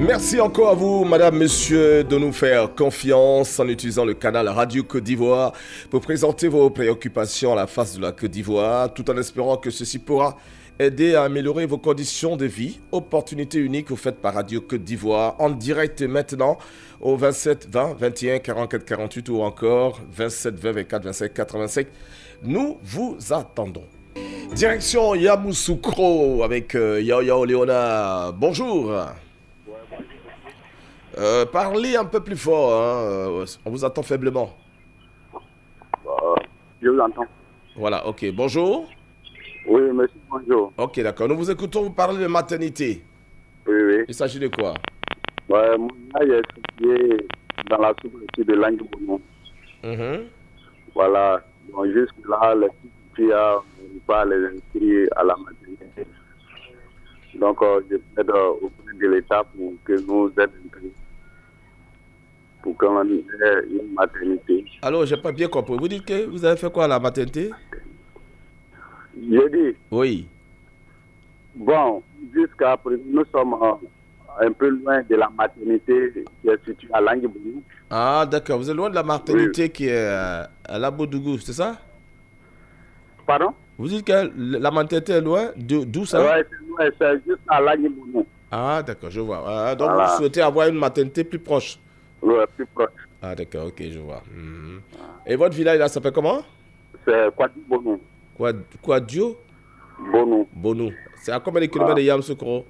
Merci encore à vous, madame, monsieur, de nous faire confiance en utilisant le canal Radio Côte d'Ivoire pour présenter vos préoccupations à la face de la Côte d'Ivoire, tout en espérant que ceci pourra aider à améliorer vos conditions de vie. Opportunité unique offerte par Radio Côte d'Ivoire en direct maintenant au 27 20 21 44 48 ou encore 27 20 24 25 85. Nous vous attendons. Direction Yamoussoukro avec Yao Léonard. Bonjour. Parlez un peu plus fort, hein. On vous attend faiblement. Je vous entends. Voilà, ok. Bonjour. Oui, monsieur, bonjour. Ok, d'accord. Nous vous écoutons vous parler de maternité. Oui. Il s'agit de quoi? Ouais, mon âge est situé dans la sous-préfecture de Languedoc. Voilà. Donc, jusque-là, les petites filles n'ont pas les inscrire à la maternité. Donc, je plaide auprès de l'État pour que nous aidions pour qu'on ait une maternité. Alors, j'ai pas bien compris. Vous dites que vous avez fait quoi à la maternité? J'ai dit. Oui. Bon, jusqu'à présent, nous sommes un peu loin de la maternité qui est située à Languedoc. Ah, d'accord. Vous êtes loin de la maternité qui est à Labodougou, c'est ça? Pardon? Vous dites que la maternité est loin d'où ça? Oui, c'est loin, c'est juste à Languedoc. Ah, d'accord, je vois. Donc, voilà. Vous souhaitez avoir une maternité plus proche? Oui, plus proche. Ah, d'accord, ok, je vois. Et votre village, là, s'appelle comment? C'est Kouadi Bonou. Kouadio? Bonou. C'est à combien de kilomètres de Yamoussoukro?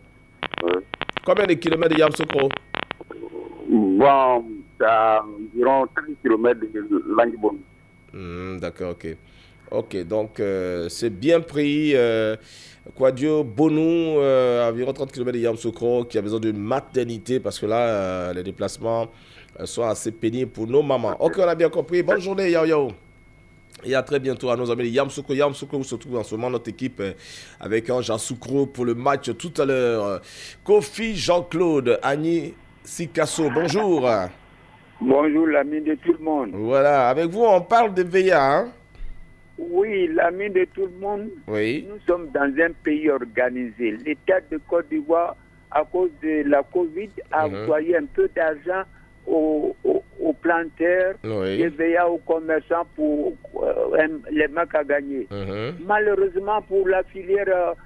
Combien de kilomètres de Yamoussoukro? Bon, c'est à environ 30 kilomètres de Languedoc. D'accord, ok. Ok, donc c'est bien pris. Kouadio, Bonou, environ 30 km de Yamoussoukro, qui a besoin d'une maternité parce que là, les déplacements sont assez pénibles pour nos mamans. Ok, on a bien compris. Bonne journée, Yao. Et à très bientôt à nos amis de Yamoussoukro. Yamoussoukro, où se trouve en ce moment notre équipe avec Jean Soukro pour le match tout à l'heure. Kofi, Jean-Claude, Annie Sikasso, bonjour. Bonjour, l'ami de tout le monde. Voilà, avec vous, on parle de VIA, hein? Oui, l'ami de tout le monde. Oui. Nous sommes dans un pays organisé. L'État de Côte d'Ivoire, à cause de la Covid, a envoyé un peu d'argent aux planteurs, et VIA aux commerçants pour les marques à gagner. Malheureusement, pour la filière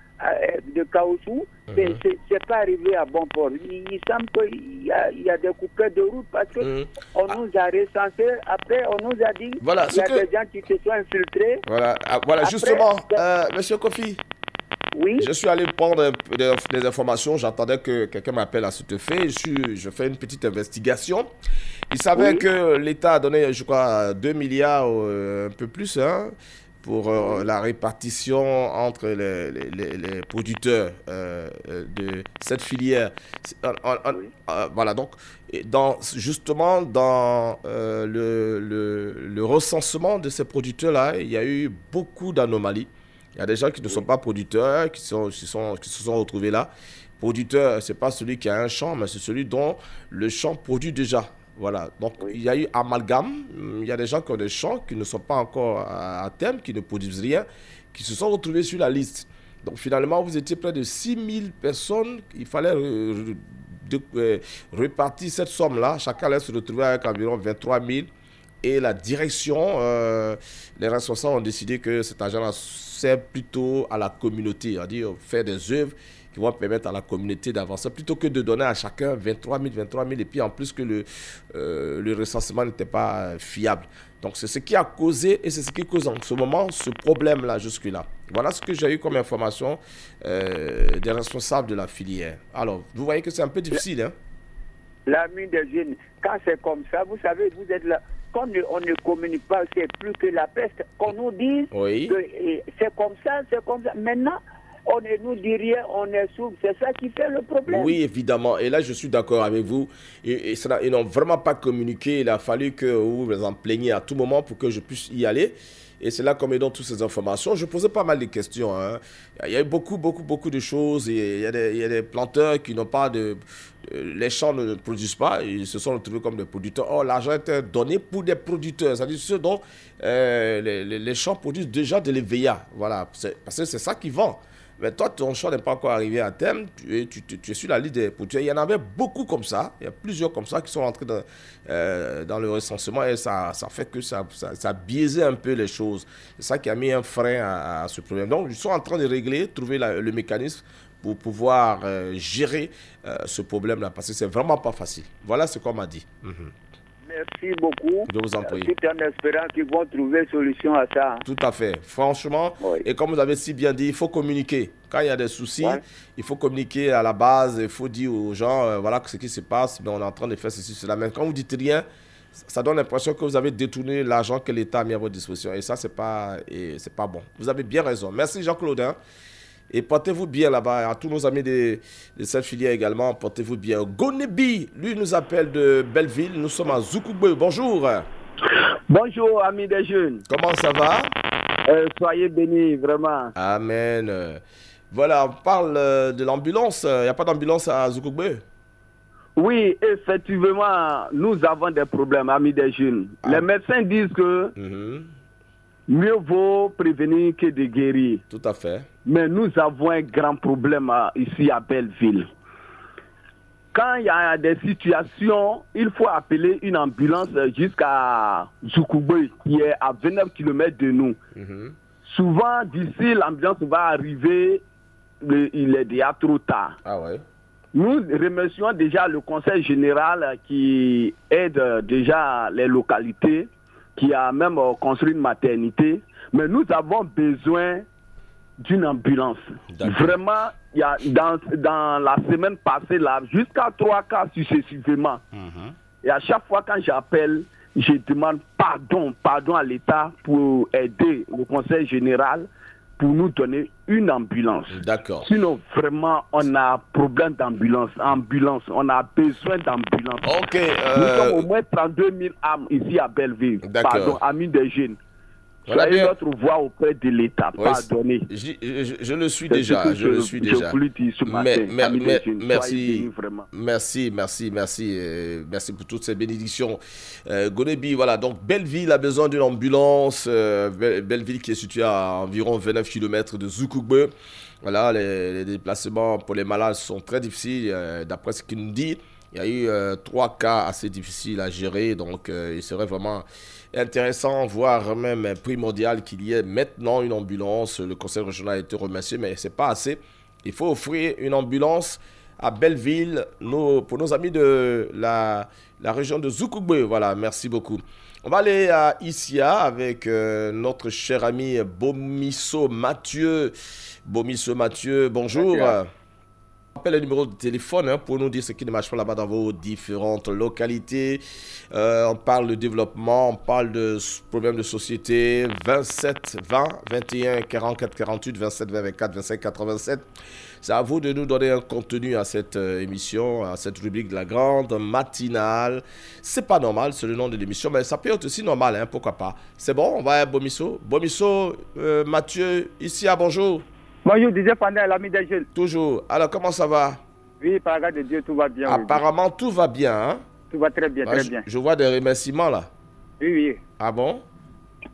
de caoutchouc, c'est pas arrivé à bon port. Il semble qu'il y a des coupures de route parce que on nous a recensés. Après, on nous a dit qu'il y a des gens qui se sont infiltrés. Voilà, après, justement, monsieur Kofi. Oui. Je suis allé prendre des informations. J'attendais que quelqu'un m'appelle à cet effet. Je fais une petite investigation. Il savait que l'État a donné, je crois, 2 milliards, un peu plus, hein, pour la répartition entre les producteurs de cette filière. Voilà, donc, justement, dans le recensement de ces producteurs-là, il y a eu beaucoup d'anomalies. Il y a des gens qui ne sont pas producteurs, qui se sont retrouvés là. Producteur, ce n'est pas celui qui a un champ, mais c'est celui dont le champ produit déjà. Voilà, donc il y a eu amalgame. Il y a des gens qui ont des champs qui ne sont pas encore à terme, qui ne produisent rien, qui se sont retrouvés sur la liste. Donc finalement, vous étiez près de 6000 personnes. Il fallait répartir cette somme-là. Chacun allait se retrouver avec environ 23 000. Et la direction, les responsables ont décidé que cet argent-là sert plutôt à la communauté, c'est-à-dire faire des œuvres qui vont permettre à la communauté d'avancer, plutôt que de donner à chacun 23 000, et puis en plus que le recensement n'était pas fiable. Donc c'est ce qui a causé, et c'est ce qui cause en ce moment ce problème-là jusque-là. Voilà ce que j'ai eu comme information des responsables de la filière. Alors, vous voyez que c'est un peu difficile, hein? L'ami des jeunes, quand c'est comme ça, vous savez, vous êtes là. Quand on ne communique pas, c'est plus que la peste. Qu'on nous dise que c'est comme ça, c'est comme ça. Maintenant, on ne nous dit rien, on est sourd. C'est ça qui fait le problème. Oui, évidemment. Et là, je suis d'accord avec vous. Ils n'ont vraiment pas communiqué. Il a fallu que vous vous en plaigniez à tout moment pour que je puisse y aller. Et c'est là qu'on me donne toutes ces informations. Je posais pas mal de questions, hein. Il y a eu beaucoup de choses. Et il y a des planteurs qui n'ont pas les champs ne produisent pas. Ils se sont retrouvés comme des producteurs. Or, l'argent était donné pour des producteurs. C'est-à-dire ceux dont les champs produisent déjà de l'EVA. Voilà. Parce que c'est ça qui vend. Mais toi, ton choix n'est pas encore arrivé à terme. Tu es sur la liste des poursuites. Il y en avait beaucoup comme ça. Il y a plusieurs comme ça qui sont entrés dans le recensement et ça fait que ça a biaisé un peu les choses. C'est ça qui a mis un frein à ce problème. Donc, ils sont en train de régler, trouver le mécanisme pour pouvoir gérer ce problème-là parce que c'est vraiment pas facile. Voilà ce qu'on m'a dit. Merci beaucoup. Je vous en prie. Tout en espérant qu'ils vont trouver solution à ça. Tout à fait. Franchement, oui. Et comme vous avez si bien dit, il faut communiquer. Quand il y a des soucis, il faut communiquer à la base. Il faut dire aux gens, voilà ce qui se passe. Mais on est en train de faire ceci, cela. Mais quand vous dites rien, ça donne l'impression que vous avez détourné l'argent que l'État a mis à votre disposition. Et ça, c'est pas bon. Vous avez bien raison. Merci Jean-Claude. Et portez-vous bien là-bas. À tous nos amis de cette filière également, portez-vous bien. Gonebi, lui, nous appelle de Belleville. Nous sommes à Zoukougbe. Bonjour. Bonjour, amis des jeunes. Comment ça va? Soyez bénis, vraiment. Amen. Voilà, on parle de l'ambulance. Il n'y a pas d'ambulance à Zoukougbe? Oui, effectivement, nous avons des problèmes, amis des jeunes. Les médecins disent que mieux vaut prévenir que de guérir. Tout à fait. Mais nous avons un grand problème ici à Belleville. Quand il y a des situations, il faut appeler une ambulance jusqu'à Zoukougbe, qui est à 29 km de nous. Souvent, d'ici, l'ambulance va arriver, il est déjà trop tard. Ah ouais. Nous remercions déjà le conseil général qui aide déjà les localités, qui a même construit une maternité. Mais nous avons besoin d'une ambulance. Vraiment, il y a dans la semaine passée, là, jusqu'à 3 cas successivement. Et à chaque fois quand j'appelle, je demande pardon à l'État pour aider le conseil général pour nous donner une ambulance. D'accord. Sinon, vraiment, on a problème d'ambulance. On a besoin d'ambulance. Ok. Nous sommes au moins 32 000 âmes ici à Belleville. Pardon, amis des jeunes. Soyez notre voix auprès de l'État. Oui, pardonnez. Je le suis déjà. Je le suis déjà. Merci pour toutes ces bénédictions. Gonebi, voilà. Donc, Belleville a besoin d'une ambulance. Belleville qui est située à environ 29 km de Zoukougbe. Voilà, les déplacements pour les malades sont très difficiles. D'après ce qu'il nous dit, il y a eu 3 cas assez difficiles à gérer. Donc, il serait vraiment intéressant, voire même primordial qu'il y ait maintenant une ambulance. Le conseil régional a été remercié, mais ce n'est pas assez. Il faut offrir une ambulance à Belleville pour nos amis de la région de Zoukougbe. Voilà, merci beaucoup. On va aller à Issia avec notre cher ami Bomisso Mathieu. Bomisso Mathieu, bonjour. Appelle le numéro de téléphone pour nous dire ce qui ne marche pas là-bas dans vos différentes localités. On parle de développement, on parle de problèmes de société. 27 20 21 44 48 27 20 24 25 87. C'est à vous de nous donner un contenu à cette émission, à cette rubrique de la grande matinale. C'est pas normal, c'est le nom de l'émission, mais ça peut être aussi normal, pourquoi pas. C'est bon, on va à Bomisso. Bomisso, Mathieu, ici à bonjour. Bonjour, Didier Fandel, l'ami des jeunes. Toujours. Alors, comment ça va? Oui, par la grâce de Dieu, tout va bien. Apparemment, tout va bien, hein? Tout va très bien, très bien. Je vois des remerciements, là. Oui. Ah bon?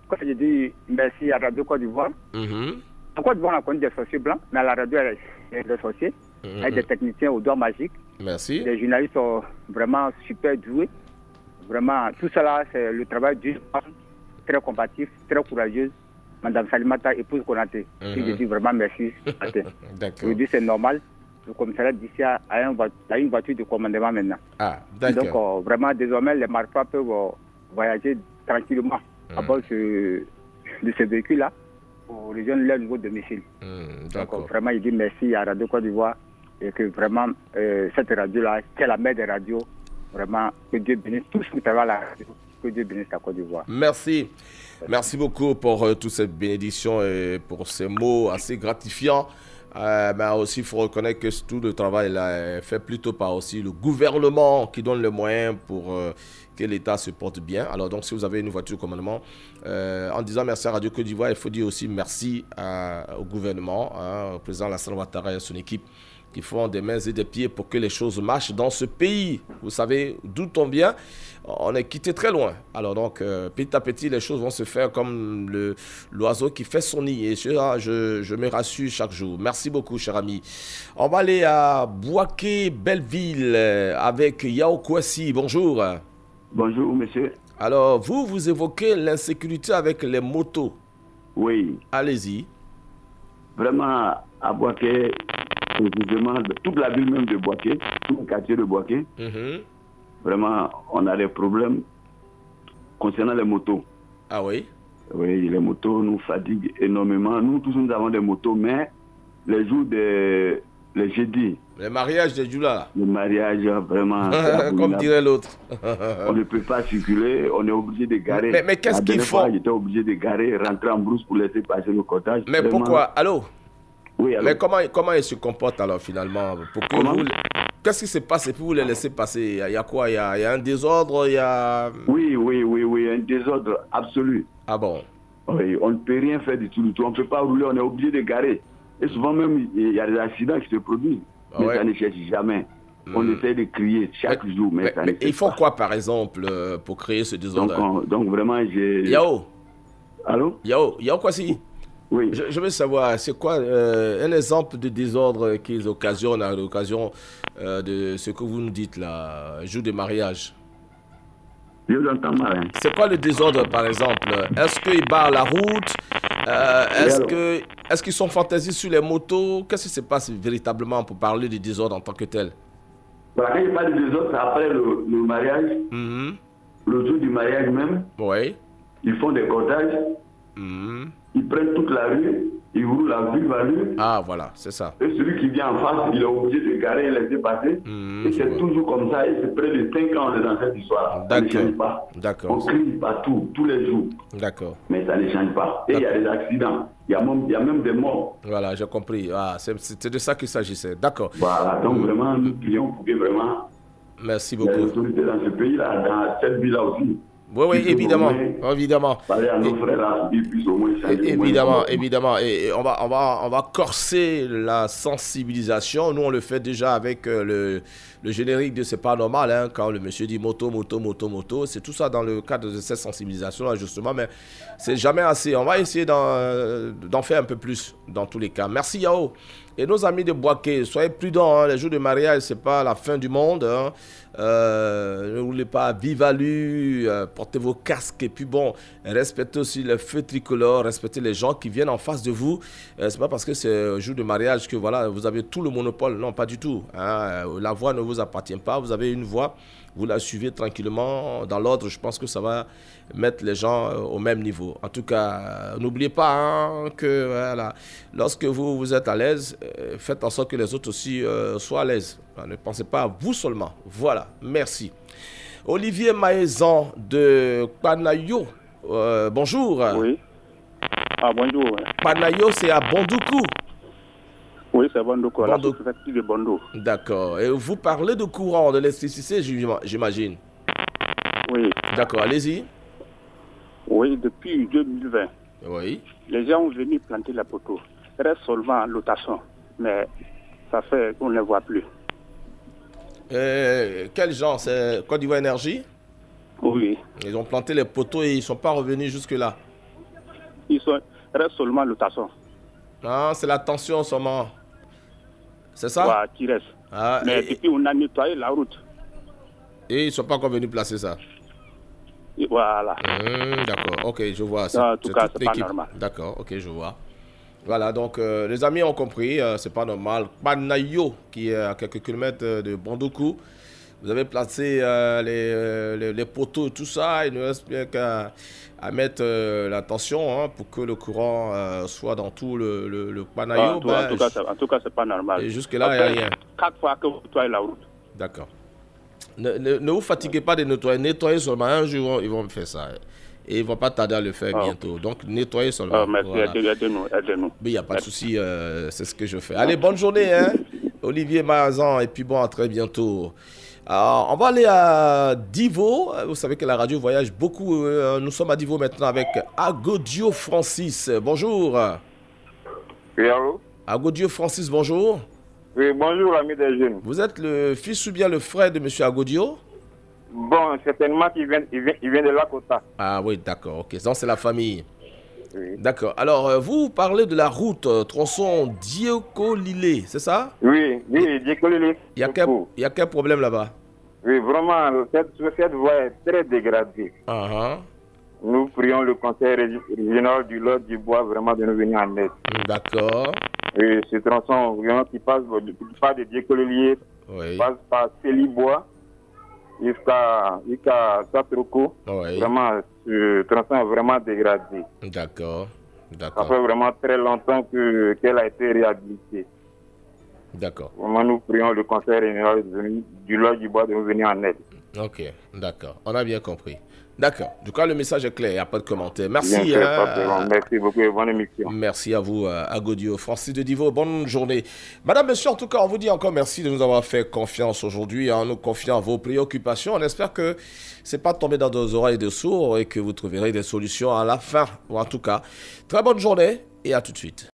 Quand je dis merci à Radio Côte d'Ivoire, en Côte d'Ivoire, on a connu des sorciers blancs, mais à la radio, il y a des sorciers, avec des techniciens aux doigts magiques. Merci. Les journalistes sont vraiment super doués. Vraiment, tout cela, c'est le travail d'une femme très combative, très courageuse. Madame Salimata, épouse Konaté. Je dis vraiment merci. D'accord. Je dis c'est normal. Le commissariat d'ici a une voiture de commandement maintenant. Ah, d'accord. Donc, vraiment, désormais, les malfrats peuvent voyager tranquillement à bord de ce véhicule-là pour rejoindre leur nouveau domicile. D'accord. Donc, vraiment, il dit merci à Radio Côte d'Ivoire et que vraiment, cette radio-là, qui est la mère des radios, vraiment, que Dieu bénisse tous ceux qui travaillent à la radio. Que Dieu bénisse la Côte d'Ivoire. Merci. Merci beaucoup pour toutes ces bénédictions et pour ces mots assez gratifiants. Mais aussi, il faut reconnaître que tout le travail là, est fait plutôt par aussi le gouvernement qui donne les moyens pour que l'État se porte bien. Alors donc, si vous avez une voiture de commandement, en disant merci à Radio Côte d'Ivoire, il faut dire aussi merci au gouvernement, au président Alassane Ouattara et à son équipe qui font des mains et des pieds pour que les choses marchent dans ce pays. Vous savez d'où on vient. On est quitté très loin. Alors donc, petit à petit, les choses vont se faire comme l'oiseau qui fait son nid. Et je me rassure chaque jour. Merci beaucoup, cher ami. On va aller à Boaké, Belleville, avec Yao Kouassi. Bonjour. Bonjour, monsieur. Alors, vous évoquez l'insécurité avec les motos. Oui. Allez-y. Vraiment, à Boaké, précisément, toute la ville même de Boaké, tout le quartier de Boaké, vraiment, on a des problèmes concernant les motos. Ah oui? Oui, les motos nous fatiguent énormément. Nous tous, nous avons des motos, mais les jours les jeudis. Les mariages de Djoula. Le mariage, vraiment. Comme dirait l'autre. On ne peut pas circuler, on est obligé de garer. Mais qu'est-ce qu'ils font? J'étais obligé de garer, rentrer en brousse pour laisser passer le cortège. Mais vraiment. Pourquoi? Allô? Oui, allô? Mais comment ils se comportent alors finalement? Qu'est-ce qui se passe et puis vous les laissez passer? Il y a quoi? Il y a un désordre? Oui, un désordre absolu. Ah bon? Oui, on ne peut rien faire du tout. On ne peut pas rouler, on est obligé de garer. Et souvent même, il y a des accidents qui se produisent. Mais ça ne cherche jamais. On essaie de crier chaque jour, mais ça ne cherche pas. Ils font quoi par exemple pour créer ce désordre? Donc vraiment, j'ai... Yao? Allô? Yao Kouassi? Oui. Je veux savoir, c'est quoi un exemple de désordre qu'ils occasionnent à l'occasion de ce que vous nous dites là, jour de mariage? Je vous entends mal. Hein. C'est quoi le désordre par exemple? Est-ce qu'ils barrent la route? Est-ce qu'ils sont fantaisistes sur les motos? Qu'est-ce qui se passe véritablement pour parler de désordre en tant que tel? Quand il parle de désordre, c'est après le mariage. Le jour du mariage même. Oui. Ils font des cortèges. Ils prennent toute la rue, ils roulent la ville à rue. Ah voilà, c'est ça. Et celui qui vient en face, il est obligé de garer et laisser passer. Et c'est toujours comme ça, et c'est près de 5 ans dans cette histoire. Ça ne change pas. D'accord. On crie partout, tous les jours. D'accord. Mais ça ne change pas. Et il y a des accidents. Il y a même des morts. Voilà, j'ai compris. Ah, c'est de ça qu'il s'agissait. D'accord. Voilà, donc vraiment, nous prions pour que vraiment... Merci beaucoup. Les autorités dans ce pays-là, dans cette ville-là aussi. Oui, évidemment. Parler à nos frères là, ils puissent au moins changer. Évidemment. Et on va corser la sensibilisation. Nous, on le fait déjà avec le générique de C'est pas normal, hein, quand le monsieur dit moto. C'est tout ça dans le cadre de cette sensibilisation-là, justement. Mais c'est jamais assez. On va essayer d'en faire un peu plus dans tous les cas. Merci, Yao. Et nos amis de Boaké, soyez prudents. Hein, les jours de mariage, ce n'est pas la fin du monde. Hein. Ne roulez pas vive-à-lu, portez vos casques. Et puis bon, respectez aussi le feu tricolore, respectez les gens qui viennent en face de vous. C'est pas parce que c'est un jour de mariage que voilà, vous avez tout le monopole. Non, pas du tout. Hein. La voix ne vous appartient pas. Vous avez une voix. Vous la suivez tranquillement dans l'ordre. Je pense que ça va mettre les gens au même niveau. En tout cas, n'oubliez pas hein, que voilà, lorsque vous êtes à l'aise, faites en sorte que les autres aussi soient à l'aise. Ne pensez pas à vous seulement. Voilà, merci. Olivier Maëzan de Panayo. Bonjour. Oui. Ah, bonjour. Panayo, c'est à Bondoukou. Oui, c'est Bondoukou, la sous-préfecture de Bondo. D'accord. Et vous parlez de courant, de l'électricité, j'imagine. Oui. D'accord, allez-y. Oui, depuis 2020. Oui. Les gens ont venu planter les poteaux. Il reste seulement lotation, mais ça fait qu'on ne les voit plus. Quel genre? C'est Côte d'Ivoire Énergie? Oui. Ils ont planté les poteaux et ils ne sont pas revenus jusque-là. Il reste seulement lotation. Ah, c'est la tension seulement. C'est ça? Ouais, qui reste. Ah, mais depuis, on a nettoyé la route. Et ils ne sont pas encore venus placer ça? Et voilà. D'accord, ok, je vois. En tout cas, c'est pas normal. D'accord, ok, je vois. Voilà, donc les amis ont compris, c'est pas normal. Panayo, qui est à quelques kilomètres de Bondoukou. Vous avez placé les poteaux et tout ça. Il ne reste plus qu'à mettre la tension hein, pour que le courant soit dans tout le Panayo. En tout cas, c'est pas normal. Et jusque-là, il n'y a rien. 4 fois que vous nettoyez la route. D'accord. Ne vous fatiguez pas de nettoyer. Nettoyez seulement. Un jour, ils vont faire ça. Et ils ne vont pas tarder à le faire bientôt. Donc, nettoyez seulement. Merci, voilà. Aidez-nous. Mais il n'y a pas de souci, c'est ce que je fais. Allez, bonne journée, hein, Olivier Maazan. Et puis bon, à très bientôt. Alors, on va aller à Divo. Vous savez que la radio voyage beaucoup. Nous sommes à Divo maintenant avec Agodio Francis. Bonjour. Oui, allô? Agodio Francis, bonjour. Oui, bonjour, amis des jeunes. Vous êtes le fils ou bien le frère de M. Agodio? Bon, certainement qu'il vient de Lakota. Ah oui, d'accord, ok. Donc c'est la famille. Oui. D'accord. Alors, vous parlez de la route tronçon Dioko-Lilé, c'est ça? Oui, Dioko-Lilé. Il y a quel problème là-bas? Oui, vraiment, cette voie est très dégradée. Nous prions le conseil régional du Lot du Bois vraiment de nous venir en aide. D'accord. Et ce tronçon vraiment qui passe de Dioko-Lilé, passe par Célibois jusqu'à Satroko. Vraiment, ce tronçon est vraiment dégradé. D'accord. Ça fait vraiment très longtemps qu'elle a été réhabilitée. D'accord. Vraiment, nous prions le conseil régional du Lot du Bois de nous venir en aide. Ok, d'accord. On a bien compris. D'accord. Du coup, le message est clair. Il n'y a pas de commentaire. Merci. Merci beaucoup et bonne émission. Merci à vous, Agodio. Francis de Divo, bonne journée. Madame, monsieur, en tout cas, on vous dit encore merci de nous avoir fait confiance aujourd'hui, en nous confiant vos préoccupations. On espère que ce n'est pas tombé dans nos oreilles de sourds et que vous trouverez des solutions à la fin. Ou en tout cas, très bonne journée et à tout de suite.